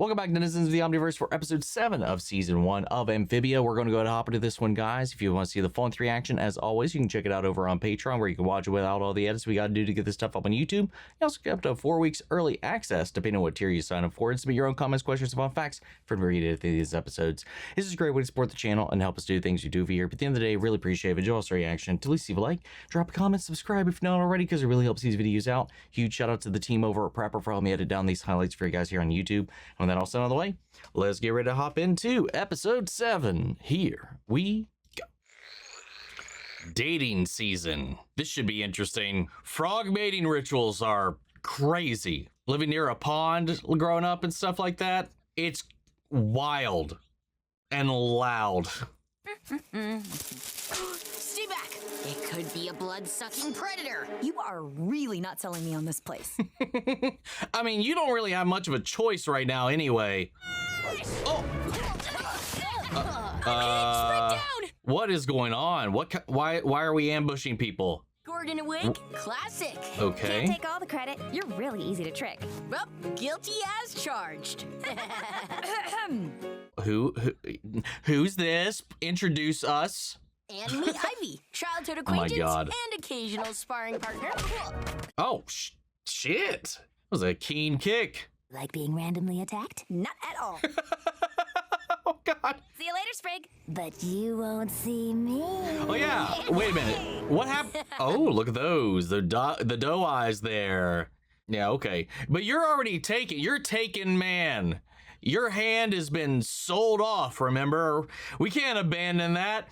Welcome back, denizens of the Omniverse, for episode 7 of season 1 of Amphibia. We're going to go ahead and hop into this one, guys. If you want to see the full-length reaction, as always, you can check it out over on Patreon, where you can watch it without all the edits we got to do to get this stuff up on YouTube. You also get up to 4 weeks early access, depending on what tier you sign up for, and submit your own comments, questions, and fun facts for me to read at these episodes. This is a great way to support the channel and help us do things we do over here. But at the end of the day, really appreciate it. Enjoy the reaction. To at least leave a like, drop a comment, subscribe if you're not already, because it really helps these videos out. Huge shout out to the team over at Prepper for helping me edit down these highlights for you guys here on YouTube. And with that all said out of the way, let's get ready to hop into episode 7. Here we go. Dating season. This should be interesting. Frog mating rituals are crazy. Living near a pond growing up and stuff like that, it's wild and loud. Stay back. It could be a blood-sucking predator. You are really not selling me on this place. I mean, you don't really have much of a choice right now anyway. Oh! Sprint down! What is going on? Why are we ambushing people? Gordon and Wink, classic. Okay. Can't take all the credit. You're really easy to trick. Well, guilty as charged. Who's this? Introduce us. And me, Ivy, childhood Oh my acquaintance God. and occasional sparring partner. Oh, shit. That was a keen kick. Like being randomly attacked? Not at all. Oh, God. See you later, Sprig. But you won't see me. Oh, yeah. Wait a minute. What happened? Oh, look at those. The doe eyes there. Yeah, okay. But you're already taken. You're taken, man. Your hand has been sold off, remember? We can't abandon that.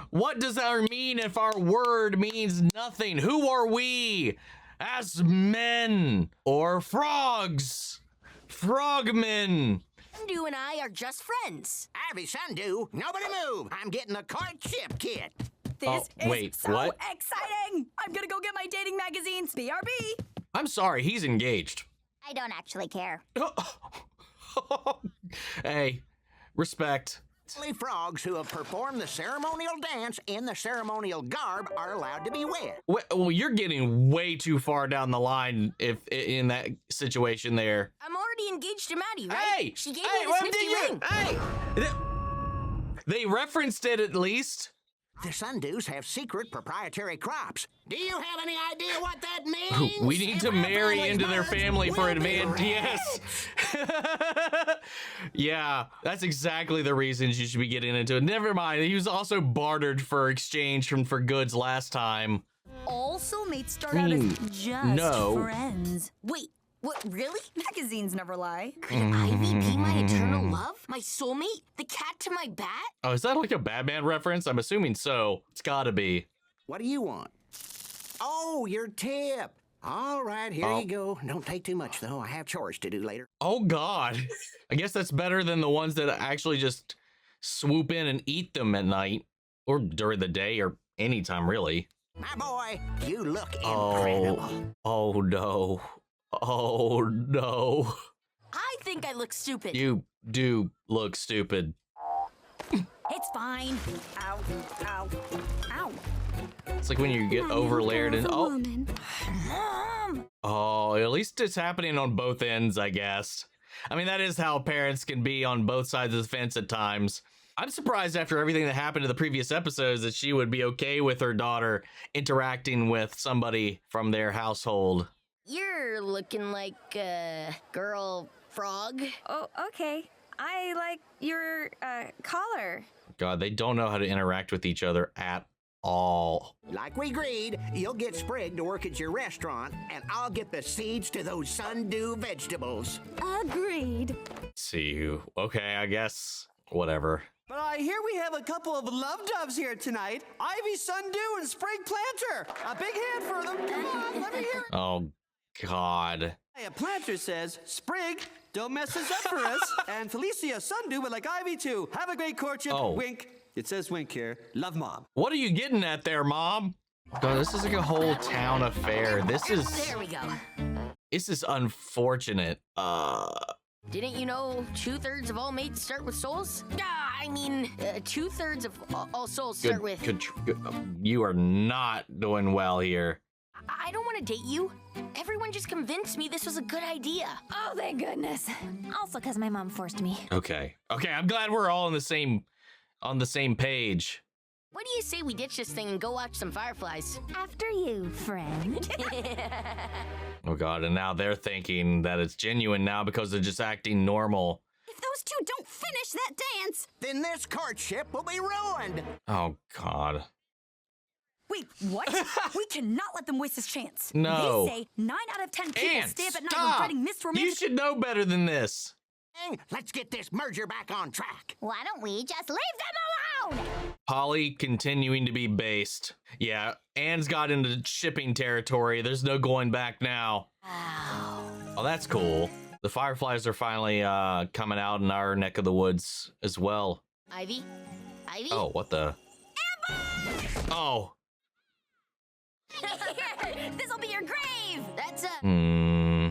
What does that mean if our word means nothing? Who are we as men or frogs? Frogmen. Sundew and I are just friends. Ivy Sundew, nobody move. I'm getting a courtship kit. This wait, is so what? exciting. I'm gonna go get my dating magazines. BRB. I'm sorry, he's engaged. I don't actually care. Hey, respect. Only frogs who have performed the ceremonial dance in the ceremonial garb are allowed to be wed. Well, you're getting way too far down the line if in that situation there. I'm already engaged to Maddie, right? Hey! She gave Hey, me what this did nifty you? ring. Hey! They referenced it at least. The Sundews have secret proprietary crops. Do you have any idea what that means? We need to If our marry family's into their buds family for will be advantage. rich. Yes. Yeah, that's exactly the reasons you should be getting into it. Never mind. He was also bartered for exchange for goods last time. All soulmates start out as just no. friends. Wait, what, really? Magazines never lie. Could Ivy be my eternal love? My soulmate? The cat to my bat? Oh, is that like a Batman reference? I'm assuming so. It's gotta be. What do you want? Oh, your tip. All right, here you go. Don't take too much, though. I have chores to do later. Oh, God. I guess that's better than the ones that actually just swoop in and eat them at night or during the day or anytime, really. My boy, you look incredible. Oh, no. Oh, no. I think I look stupid. You do look stupid. It's fine. Ow, ow, ow. It's like when you get overlayered and Mom. oh, at least it's happening on both ends, I guess. I mean, that is how parents can be on both sides of the fence at times. I'm surprised after everything that happened to the previous episodes that she would be okay with her daughter interacting with somebody from their household. You're looking like a girl frog. Oh, okay. I like your collar. God, they don't know how to interact with each other at all. Like we agreed, you'll get Sprig to work at your restaurant, and I'll get the seeds to those Sundew vegetables. Agreed. See, okay, I guess, whatever. But I hear we have a couple of love doves here tonight. Ivy Sundew and Sprig Planter. A big hand for them. Come on, let me hear it. Oh, God. Hey, a planter says, Sprig, don't mess this up for us. And Felicia Sundew would like Ivy too. Have a great courtship. Oh. Wink. It says wink here. Love, Mom. What are you getting at there, Mom? God, this is like a whole town affair. This There we go. is unfortunate. Didn't you know 2/3 of all mates start with souls? I mean, 2/3 of all souls start with... You are not doing well here. I don't want want to date you. Everyone just convinced me this was a good idea. Oh, thank goodness. Also, because my mom forced me. Okay. Okay, I'm glad we're all on the same page. What do you say we ditch this thing and go watch some fireflies? After you, friend. Oh god, and now they're thinking that it's genuine now because they're just acting normal. If those two don't finish that dance, Then this courtship will be ruined. Oh god. wait, what? We cannot let them waste this chance. No. They say 9 out of 10 people And stay up at night stop! regretting missed romantic. You should know better than this. Let's get this merger back on track. Why don't we just leave them alone? Polly continuing to be based. Yeah, Anne's got into shipping territory. There's no going back now. Oh, that's cool. The fireflies are finally coming out in our neck of the woods as well. Ivy? Ivy? Oh, what the? Oh. This'll be your grave. That's a... Hmm.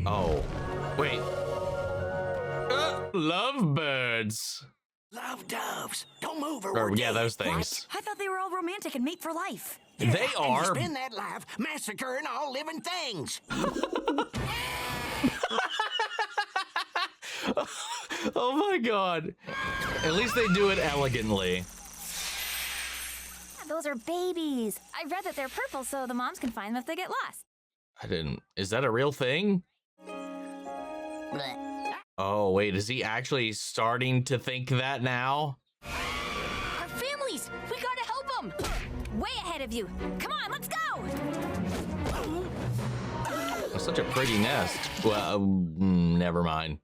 Oh. Wait. Lovebirds. Love doves. Don't move or Or, we're yeah, dead. those things. I thought they were all romantic and mate for life. They And you are. spend that life massacring all living things. Oh my god. At least they do it elegantly. Those are babies. I read that they're purple so the moms can find them if they get lost. I didn't. Is that a real thing? Blech. Oh, wait. Is he actually starting to think that now? Our families! We gotta help them! Way ahead of you. Come on, let's go. That's such a pretty nest. Well, never mind.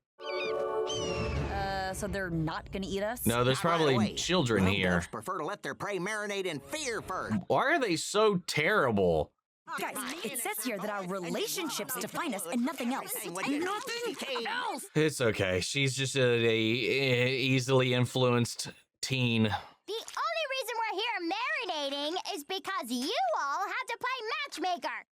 So they're not gonna eat us? No, there's Not right probably away. children Love here. doves prefer to let their prey marinate in fear first. Why are they so terrible? Guys, it says here that our relationships define us and nothing else. Nothing else. It's okay. She's just a easily influenced teen. The only reason we're here marinating is because you all had to play matchmaker.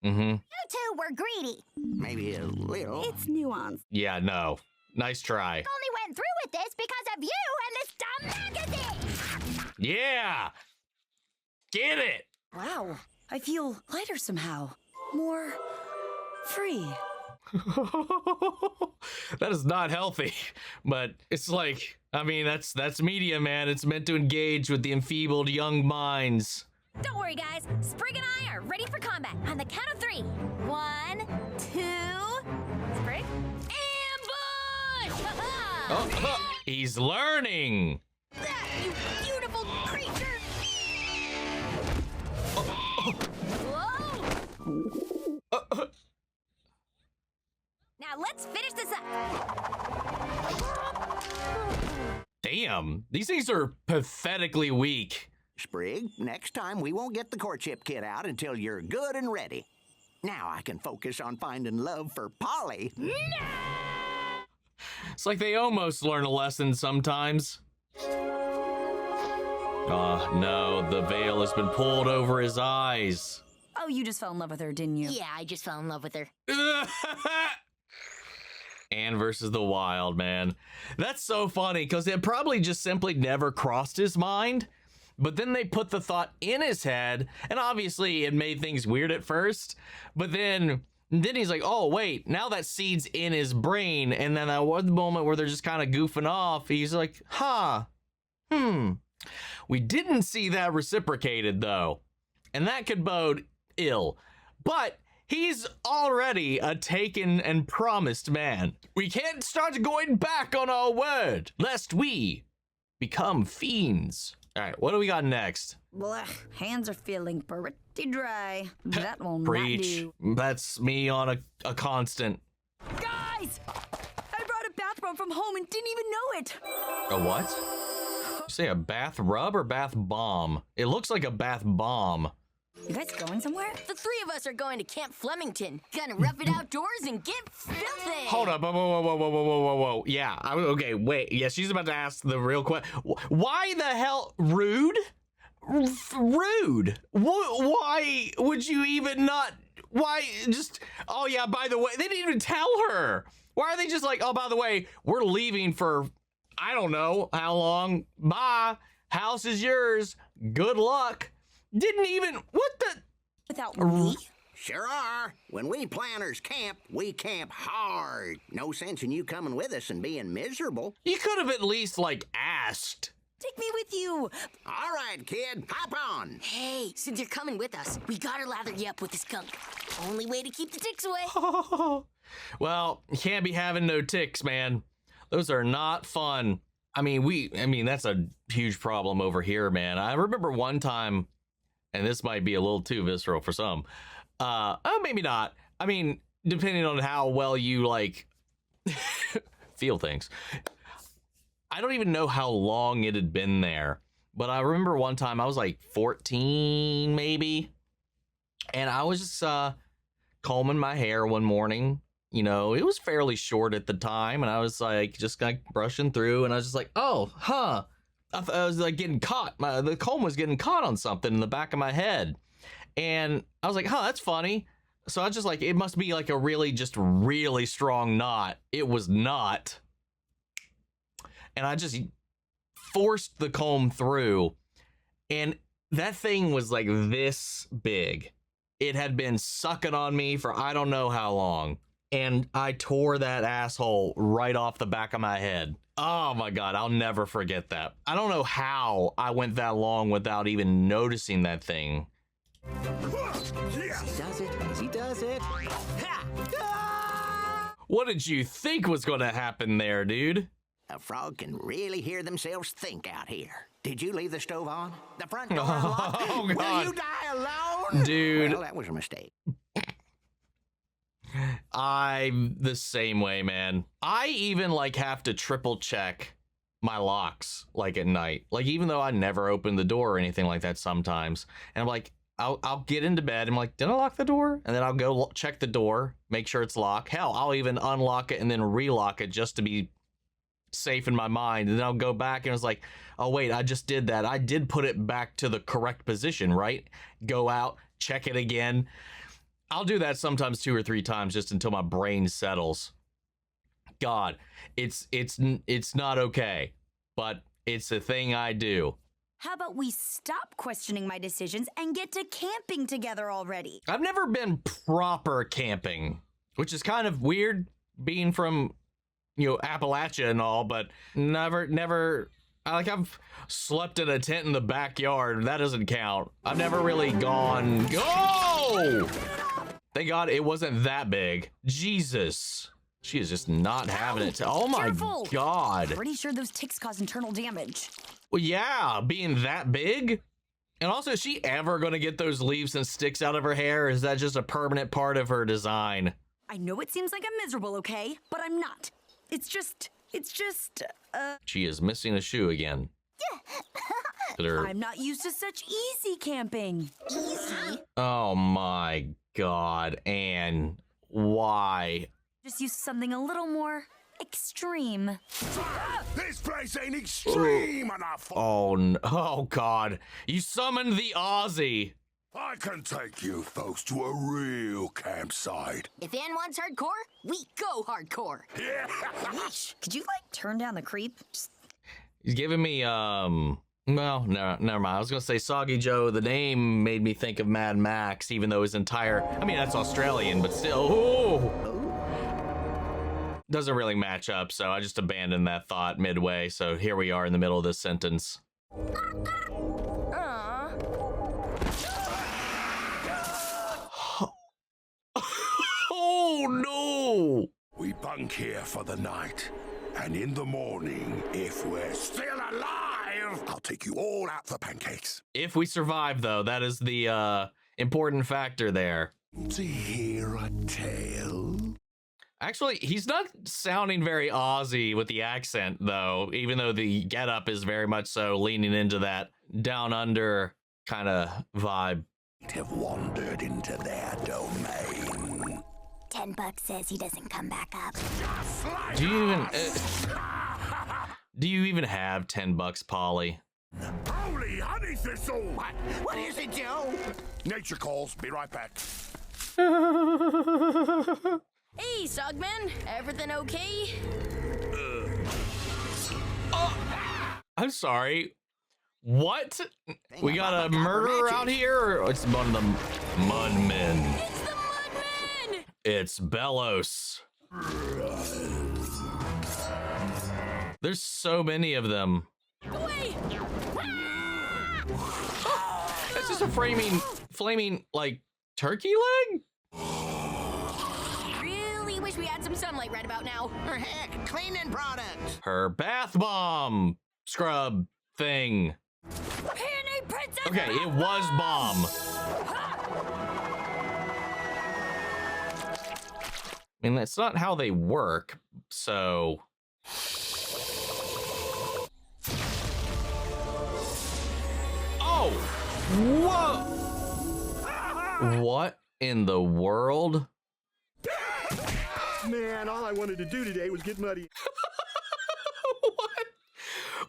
Mm-hmm. You two were greedy. Maybe a little. It's nuanced. Yeah, no. Nice try. Only went through with this because of you and this dumb magazine. Yeah! Get it! Wow, I feel lighter somehow. More free. That is not healthy, but it's like, I mean, that's media, man. It's meant to engage with the enfeebled young minds. Don't worry, guys. Sprig and I are ready for combat. On the count of 3. 1, 2... Sprig? Ambush! Oh, he's learning. That, you beautiful creature! Whoa! Now let's finish this up. Damn, these things are pathetically weak. Sprig, next time we won't get the courtship kit out until you're good and ready. Now I can focus on finding love for Polly. It's like they almost learn a lesson sometimes. Oh, no, the veil has been pulled over his eyes. Oh, you just fell in love with her, didn't you? Yeah, I just fell in love with her. Anne versus the Wild, man. That's so funny, because it probably just simply never crossed his mind. But then they put the thought in his head, and obviously it made things weird at first. But then he's like, oh, wait, now that seed's in his brain. And then that one moment where they're just kind of goofing off, he's like, we didn't see that reciprocated, though. And that could bode ill. But he's already a taken and promised man. We can't start going back on our word, lest we become fiends. All right, what do we got next? Blech, hands are feeling pretty dry. That will not Preach. do. That's me on a constant. Guys! I brought a bathrobe from home and didn't even know it. A what? You say a bath rub or bath bomb? It looks like a bath bomb. You guys going somewhere? The 3 of us are going to Camp Flemington. Gonna rough it outdoors and get filthy. Hold up, whoa. Yeah, okay, wait. Yeah, she's about to ask the real question. Why the hell? Rude? Rude? Why would you even not? Why just, oh yeah, by the way, they didn't even tell her. Why are they just like, oh, by the way, we're leaving for, I don't know how long. Bye. House is yours. Good luck. Didn't even, what the? Without me? Sure are. When we planners camp, we camp hard. No sense in you coming with us and being miserable. You could have at least, like, asked. Take me with you. All right, kid, hop on. Hey, since you're coming with us, we gotta lather you up with the skunk. Only way to keep the ticks away. Well, you can't be having no ticks, man. Those are not fun. I mean, that's a huge problem over here, man. I remember one time, and this might be a little too visceral for some. Oh, maybe not. I mean, depending on how well you, like, feel things. I don't even know how long it had been there, but I remember one time I was like 14, maybe, and I was just combing my hair one morning. You know, it was fairly short at the time, and I was like just like brushing through, and I was just like, oh, huh. I was like getting caught. The comb was getting caught on something in the back of my head. And I was like, huh, that's funny. So I was just like, it must be like a really strong knot. It was not. And I just forced the comb through. And that thing was like this big. It had been sucking on me for I don't know how long. And I tore that asshole right off the back of my head. Oh my God, I'll never forget that. I don't know how I went that long without even noticing that thing. He does it. What did you think was going to happen there, dude? A frog can really hear themselves think out here. Did you leave the stove on? The front door unlocked? Oh, God. Will you die alone? Dude. Well, that was a mistake. I'm the same way, man. I even like have to triple check my locks like at night. Like even though I never open the door or anything like that sometimes. And I'm like, I'll get into bed. I'm like, did I lock the door? And then I'll go check the door, make sure it's locked. Hell, I'll even unlock it and then relock it just to be safe in my mind. And then I'll go back and it's like, oh wait, I just did that. I did put it back to the correct position, right? Go out, check it again. I'll do that sometimes 2 or 3 times just until my brain settles. God, it's not okay, but it's a thing I do. How about we stop questioning my decisions and get to camping together already? I've never been proper camping, which is kind of weird being from, you know, Appalachia and all, but never, like I've slept in a tent in the backyard. That doesn't count. I've never really gone, oh! Thank God it wasn't that big. Jesus. She is just not having it. Oh my Careful. God. Pretty sure those ticks cause internal damage. Well, yeah, being that big. And also, is she ever going to get those leaves and sticks out of her hair? Or is that just a permanent part of her design? I know it seems like I'm miserable, okay? But I'm not. It's just, She is missing a shoe again. I'm not used to such easy camping. Easy. Oh my God, Anne, why? Just use something a little more extreme. This place ain't extreme enough. Oh God, you summoned the Aussie. I can take you folks to a real campsite. If Ann wants hardcore, we go hardcore. Yes. Could you, like, turn down the creep? He's giving me, well, no, never mind. I was gonna say Soggy Joe. The name made me think of Mad Max, even though his entire, I mean, that's Australian, but still, doesn't really match up. So I just abandoned that thought midway. So here we are in the middle of this sentence. Oh no! We bunk here for the night. And in the morning, if we're still alive, I'll take you all out for pancakes. If we survive, though, that is the important factor there. To hear a tale? Actually, he's not sounding very Aussie with the accent, though, even though the getup is very much so leaning into that down under kind of vibe. Have wandered into their domain. $10 says he doesn't come back up. Do you even have $10, Polly? Holy honey thistle! What is it, Joe? Nature calls. Be right back. Hey, Sogman, everything okay? I'm sorry. What? We got a about my murderer copper out matches. here, or it's one of the Mudmen? It's the Mudmen! It's Bellos. There's so many of them. Wait! That's just a flaming, like, turkey leg? Really wish we had some sunlight right about now. Or heck, cleaning products. Her bath bomb scrub thing. Peony Princess! Okay, it was bomb. I mean, that's not how they work, so... Oh! Whoa! What in the world? Man, all I wanted to do today was get muddy.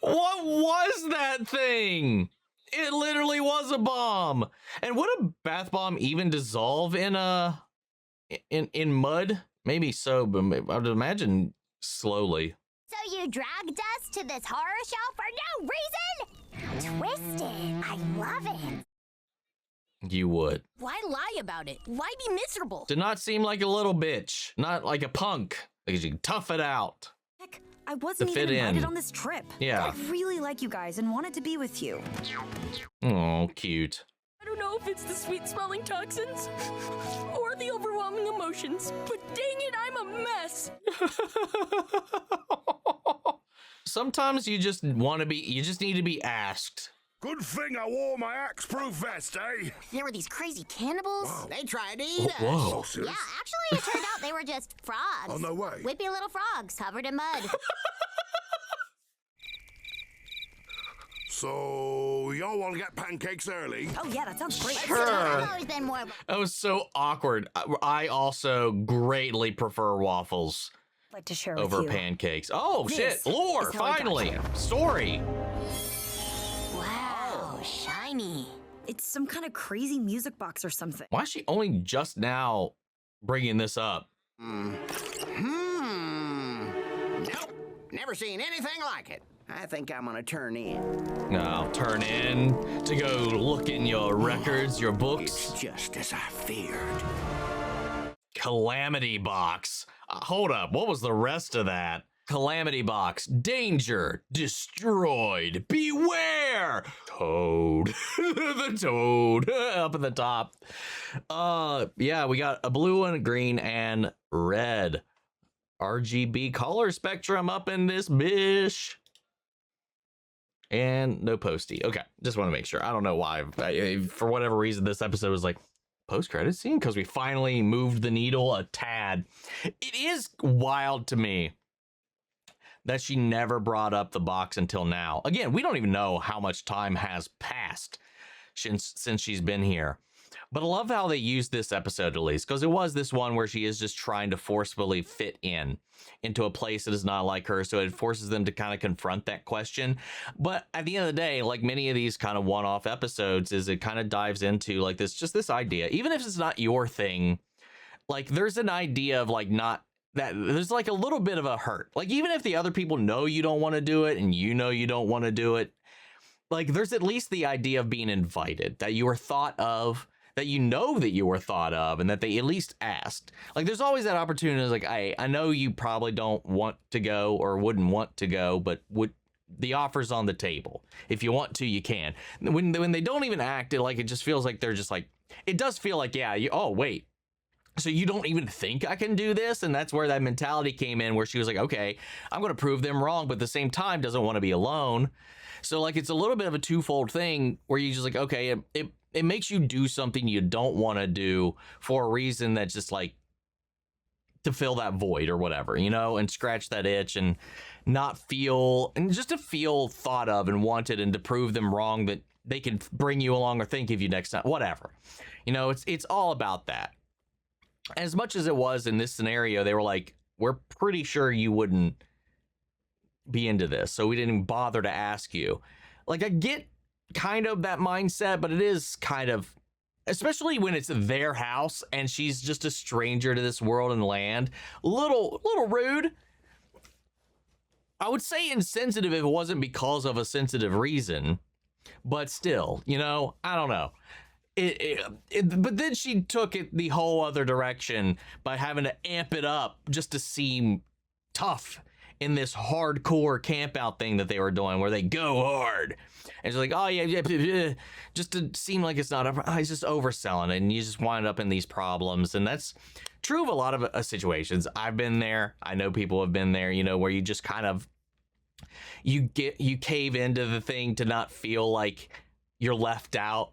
What was that thing? It literally was a bomb. And would a bath bomb even dissolve in mud? Maybe so, but I would imagine slowly. So you dragged us to this horror show for no reason? Twisted. I love it. You would. Why lie about it? Why be miserable? To not seem like a little bitch, not like a punk. Because you can tough it out. Heck, I wasn't To fit even invited in. on this trip. Yeah. I really like you guys and wanted to be with you. Oh, cute. I don't know if it's the sweet-smelling toxins or the overwhelming emotions, but dang it, I'm a mess. Sometimes you just need to be asked. Good thing I wore my axe-proof vest, eh? There were these crazy cannibals. They tried to eat us. Whoa. Oh, serious? Yeah, actually, it turned out they were just frogs. Oh, no way. Whippy little frogs covered in mud. So, y'all want to get pancakes early? Oh yeah, that sounds great. Sure. I've always been more. That was so awkward. I also greatly prefer waffles I'd like to share over with you. pancakes. Oh, This shit. Lore, is how I got finally. here. Story. Wow, shiny. It's some kind of crazy music box or something. Why is she only just now bringing this up? Nope. Never seen anything like it. I think I'm gonna turn in. No, turn in to go look in your records, your books. It's just as I feared. Calamity box. Hold up. What was the rest of that? Calamity box. Danger. Destroyed. Beware. Toad. The toad up at the top. Yeah, we got a blue and a green and red. RGB color spectrum up in this bish. And no posty. Okay, just want to make sure. I don't know why. For whatever reason, this episode was like post-credit scene because we finally moved the needle a tad. It is wild to me that she never brought up the box until now. Again, we don't even know how much time has passed since she's been here. But I love how they used this episode, at least, because it was this one where she is just trying to forcefully fit into a place that is not like her. So it forces them to kind of confront that question. But at the end of the day, like many of these kind of one-off episodes, is it kind of dives into like this idea, even if it's not your thing, like there's an idea of like not that there's like a little bit of a hurt. Like even if the other people know you don't want to do it and you know you don't want to do it, like there's at least the idea of being invited, that you were thought of, that you know that you were thought of, and that they at least asked. Like there's always that opportunity. Like, I know you probably don't want to go or wouldn't want to go, but the offer's on the table. If you want to, you can. When they don't even act, it just feels like they're just like, it does feel like, yeah, oh wait, so you don't even think I can do this? And that's where that mentality came in, where she was like, okay, I'm going to prove them wrong, but at the same time doesn't want to be alone. So like it's a little bit of a twofold thing where you just like, okay, it makes you do something you don't want to do for a reason that's just like to fill that void or whatever, and scratch that itch and not feel, and just to feel thought of and wanted, and to prove them wrong that they can bring you along or think of you next time, whatever. It's all about that. As much as it was in this scenario, they were like, we're pretty sure you wouldn't be into this, so we didn't even bother to ask you. Like, I get kind of that mindset, but it is kind of, especially when it's their house and she's just a stranger to this world and land, little rude. I would say insensitive if it wasn't because of a sensitive reason, but still, you know, I don't know. But then she took it the whole other direction by having to amp it up just to seem tough in this hardcore camp out thing that they were doing where they go hard. And she's like, oh yeah, just to seem like it's not, it's just overselling it, and you just wind up in these problems. And that's true of a lot of situations. I've been there. I know people have been there, you know, where you just kind of, you cave into the thing to not feel like you're left out,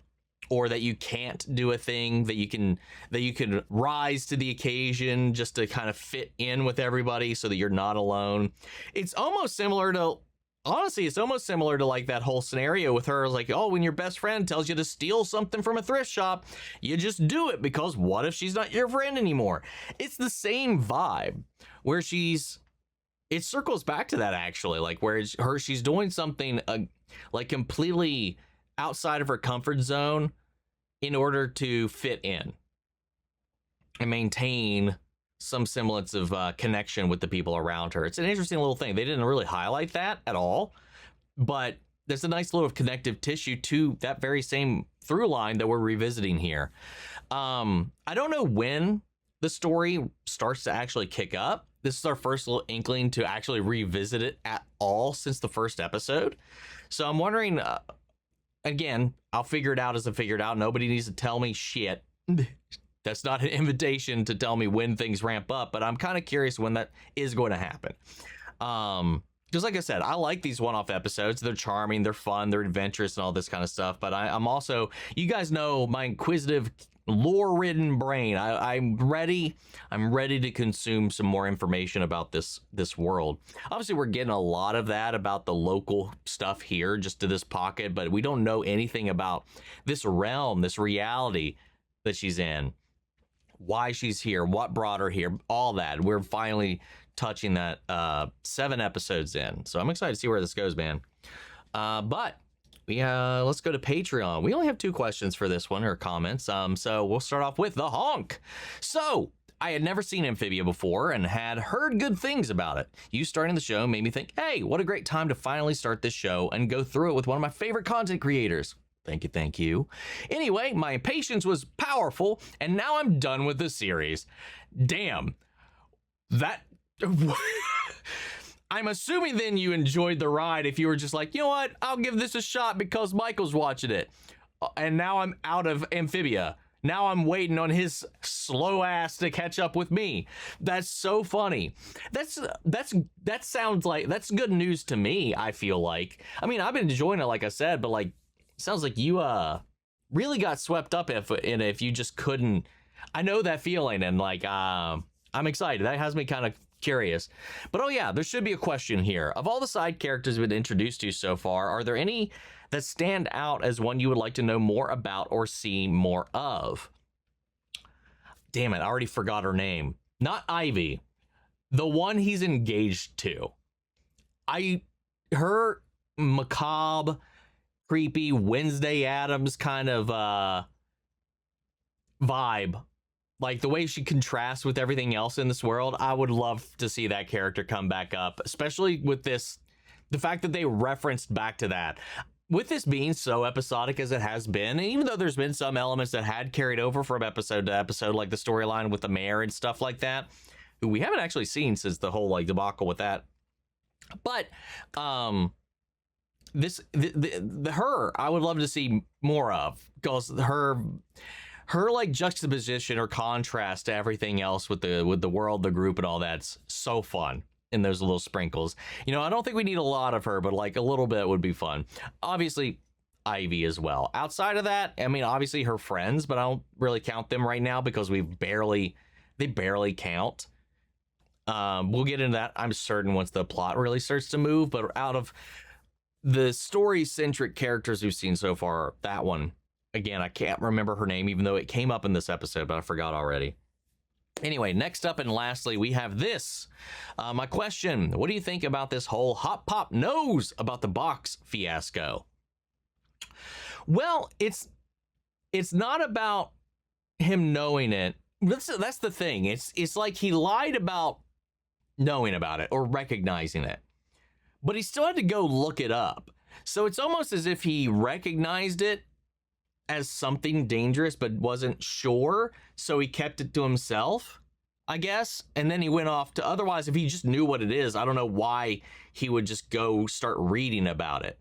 or that you can't do a thing, that you can rise to the occasion just to kind of fit in with everybody so that you're not alone. It's almost similar to, honestly, it's almost similar to like that whole scenario with her, like, oh, when your best friend tells you to steal something from a thrift shop, you just do it, because what if she's not your friend anymore? It's the same vibe where it circles back to that, actually, like where she's doing something like completely outside of her comfort zone in order to fit in and maintain some semblance of connection with the people around her. It's an interesting little thing. They didn't really highlight that at all, but there's a nice little connective tissue to that very same through line that we're revisiting here. I don't know when the story starts to actually kick up. This is our first little inkling to actually revisit it at all since the first episode. So I'm wondering, again, I'll figure it out as I figure it out. Nobody needs to tell me shit. That's not an invitation to tell me when things ramp up, but I'm kind of curious when that is going to happen. Because like I said, I like these one-off episodes. They're charming, they're fun, they're adventurous and all this kind of stuff. But I'm also, you guys know my inquisitive, lore-ridden brain. I'm ready to consume some more information about this world. Obviously, we're getting a lot of that about the local stuff here, just to this pocket, but we don't know anything about this realm, this reality that she's in, why she's here, what brought her here, all that. We're finally touching that 7 episodes in, so I'm excited to see where this goes, man. But let's go to Patreon. We only have 2 questions for this one, or comments. So we'll start off with the honk. So I had never seen Amphibia before and had heard good things about it. You starting the show made me think, hey, what a great time to finally start this show and go through it with one of my favorite content creators. Thank you. Anyway, my patience was powerful, and now I'm done with the series. Damn. That... I'm assuming then you enjoyed the ride if you were just like, you know what, I'll give this a shot because Michael's watching it. And now I'm out of Amphibia. Now I'm waiting on his slow ass to catch up with me. That's so funny. That sounds like, that's good news to me, I feel like. I mean, I've been enjoying it, like I said, but like, sounds like you really got swept up if you just couldn't. I know that feeling, and like I'm excited. That has me kind of curious. But oh yeah, there should be a question here. Of all the side characters we've been introduced to so far, are there any that stand out as one you would like to know more about or see more of? Damn it, I already forgot her name. Not Ivy. The one he's engaged to. Her macabre, creepy Wednesday Addams kind of vibe. Like the way she contrasts with everything else in this world, I would love to see that character come back up, especially with this, the fact that they referenced back to that. With this being so episodic as it has been, and even though there's been some elements that had carried over from episode to episode, like the storyline with the mayor and stuff like that, who we haven't actually seen since the whole like debacle with that. But her, I would love to see more of, because her like juxtaposition or contrast to everything else with the world, the group, and all that's so fun in those little sprinkles. You know, I don't think we need a lot of her, but like a little bit would be fun. Obviously, Ivy as well. Outside of that, I mean, obviously her friends, but I don't really count them right now because they barely count. We'll get into that, I'm certain, once the plot really starts to move. But out of the story-centric characters we've seen so far, that one, again, I can't remember her name, even though it came up in this episode, but I forgot already. Anyway, next up and lastly, we have this. My question, what do you think about this whole Hop Pop knows about the box fiasco? Well, it's not about him knowing it. That's the thing. It's like he lied about knowing about it or recognizing it. but he still had to go look it up. So it's almost as if he recognized it as something dangerous, but wasn't sure. So he kept it to himself, I guess. And then he went off to, otherwise, if he just knew what it is, I don't know why he would just go start reading about it.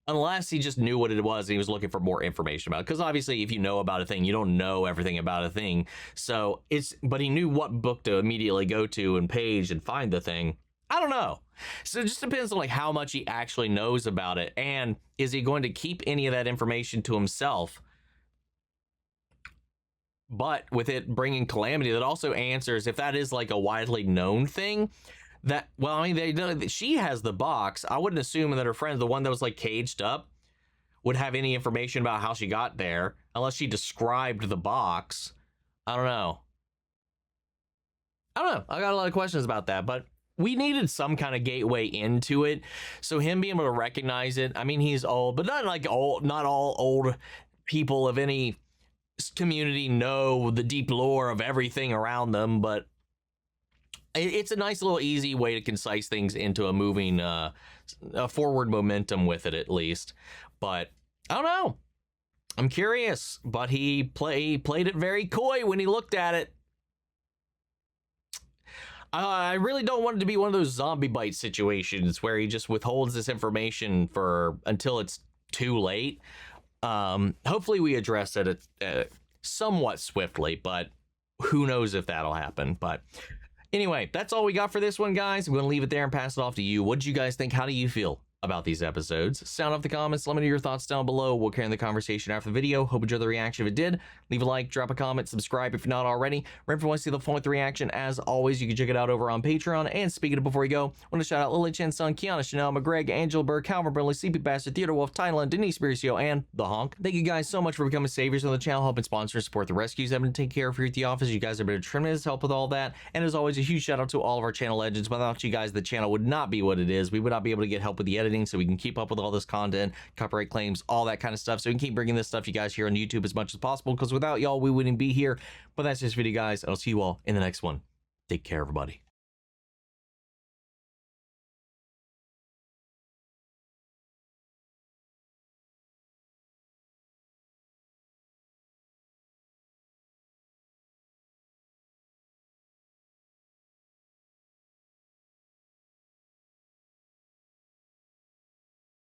Unless he just knew what it was and he was looking for more information about it. Because obviously, if you know about a thing, you don't know everything about a thing. So but he knew what book to immediately go to and page and find the thing. I don't know. So it just depends on like how much he actually knows about it. And is he going to keep any of that information to himself? But with it bringing calamity, that also answers if that is like a widely known thing. That, well, I mean, they know that she has the box. I wouldn't assume that her friend, the one that was like caged up, would have any information about how she got there unless she described the box. I don't know. I got a lot of questions about that, but we needed some kind of gateway into it. So him being able to recognize it. I mean, he's old, but not like old. Not all old people of any community know the deep lore of everything around them, but it's a nice little easy way to concise things into a moving, a forward momentum with it at least. But I don't know. I'm curious, but he played it very coy when he looked at it. I really don't want it to be one of those zombie bite situations where he just withholds this information until it's too late. Hopefully we address it somewhat swiftly, but who knows if that'll happen. But anyway, that's all we got for this one, guys. I'm going to leave it there and pass it off to you. What did you guys think? How do you feel about these episodes? Sound off the comments. Let me know your thoughts down below. We'll carry on the conversation after the video. Hope you enjoyed the reaction. If it did, leave a like, drop a comment, subscribe if you're not already. Remember, if you want to see the full length reaction, as always, you can check it out over on Patreon. And speaking of before we go, I want to shout out Lily Chen, Son, Kiana, Chanel, McGreg, Angela Berg, Calvin Burnley, Sleepy Bastard, Theodore Wolf, Tyler, Denise Buricio, and The Honk. Thank you guys so much for becoming saviors on the channel, helping sponsor and support the rescues I've been taking care of here at the office. You guys have been a tremendous help with all that. And as always, a huge shout out to all of our channel legends. Without you guys, the channel would not be what it is. We would not be able to get help with the editing so we can keep up with all this content, copyright claims, all that kind of stuff, so we can keep bringing this stuff to you guys here on YouTube as much as possible, because without y'all we wouldn't be here. But that's just video, guys. I'll see you all in the next one. Take care, everybody.